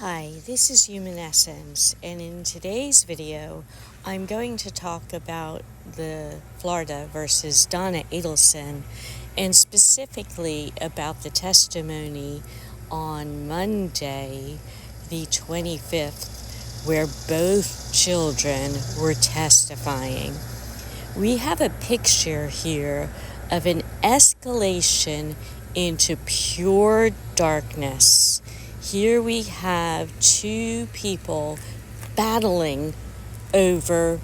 Hi, this is Human Essence, and in today's video, I'm going to talk about the Florida versus Donna Adelson, and specifically about the testimony on Monday, the 25th, where both children were testifying. We have a picture here of an escalation into pure darkness. Here we have two people battling over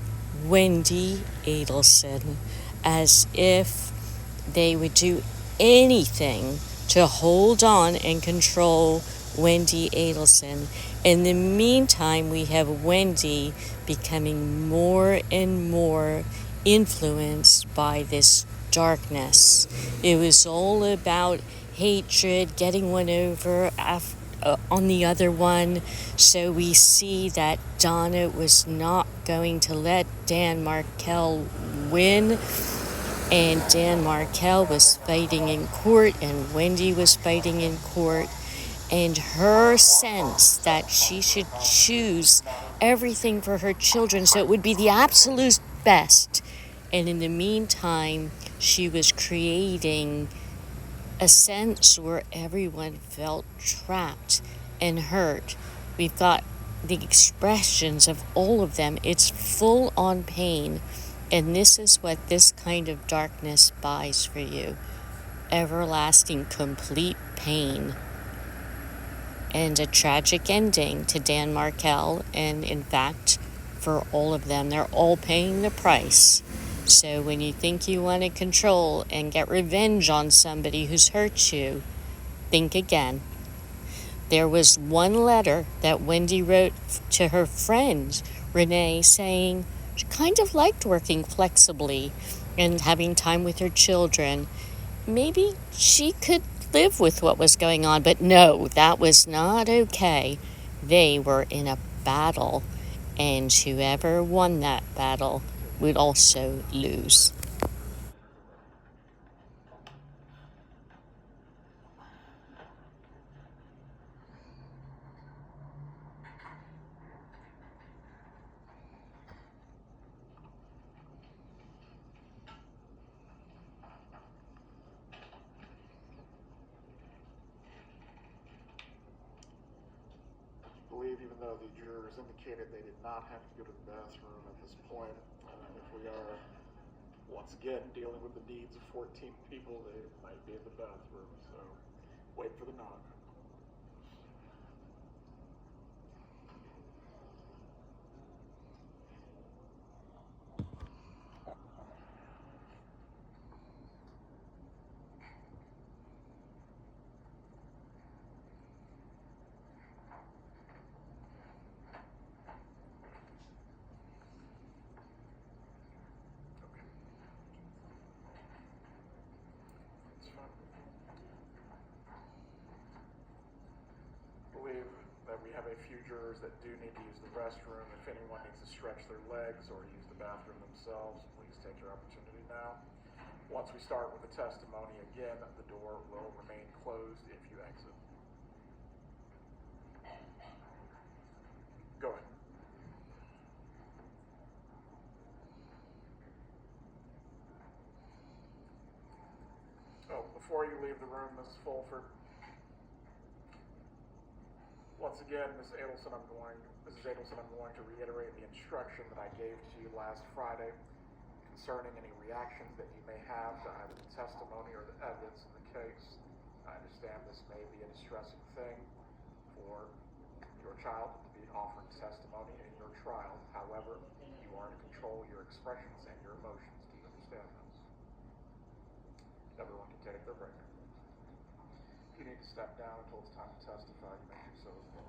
Wendy Adelson as if they would do anything to hold on and control Wendy Adelson. In the meantime, we have Wendy becoming more and more influenced by this darkness. It was all about hatred, getting one over on the other one. So we see that Donna was not going to let Dan Markel win. And Dan Markel was fighting in court, and Wendy was fighting in court. And her sense that she should choose everything for her children so it would be the absolute best. And in the meantime, she was creating a sense where everyone felt trapped and hurt. We've got the expressions of all of them. It's full on pain. And this is what this kind of darkness buys for you. Everlasting, complete pain. And a tragic ending to Dan Markel. And in fact, for all of them, they're all paying the price. So when you think you want to control and get revenge on somebody who's hurt you, think again. There was one letter that Wendy wrote to her friend, Renee, saying she kind of liked working flexibly and having time with her children. Maybe she could live with what was going on, but no, that was not okay. They were in a battle, and whoever won that battle would also lose. Believe, even though the jurors indicated they did not have to go to the bathroom at this point, if we are once again dealing with the needs of 14 people, they might be in the bathroom, so wait for the knock. Believe that we have a few jurors that do need to use the restroom. If anyone needs to stretch their legs or use the bathroom themselves, please take your opportunity now. Once we start with the testimony, again, the door will remain closed if you exit. Go ahead. Oh, before you leave the room, Mrs. Fulford, once again, Mrs. Adelson, I'm going to reiterate the instruction that I gave to you last Friday concerning any reactions that you may have to either the testimony or the evidence in the case. I understand this may be a distressing thing for your child to be offering testimony in your trial. However, you are to control your expressions and your emotions. Do you understand this? Everyone can take their break. If you need to step down until it's time to testify, you may do so as well.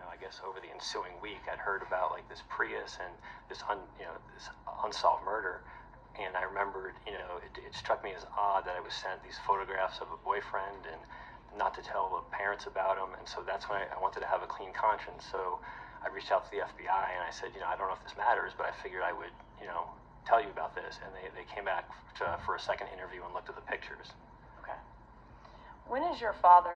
I guess over the ensuing week, I'd heard about like this Prius and this unsolved murder, and I remembered, it struck me as odd that I was sent these photographs of a boyfriend and not to tell the parents about him, and so that's when I wanted to have a clean conscience. So I reached out to the FBI and I said, I don't know if this matters, but I figured I would, tell you about this. And they came back for a second interview and looked at the pictures. Okay. When is your father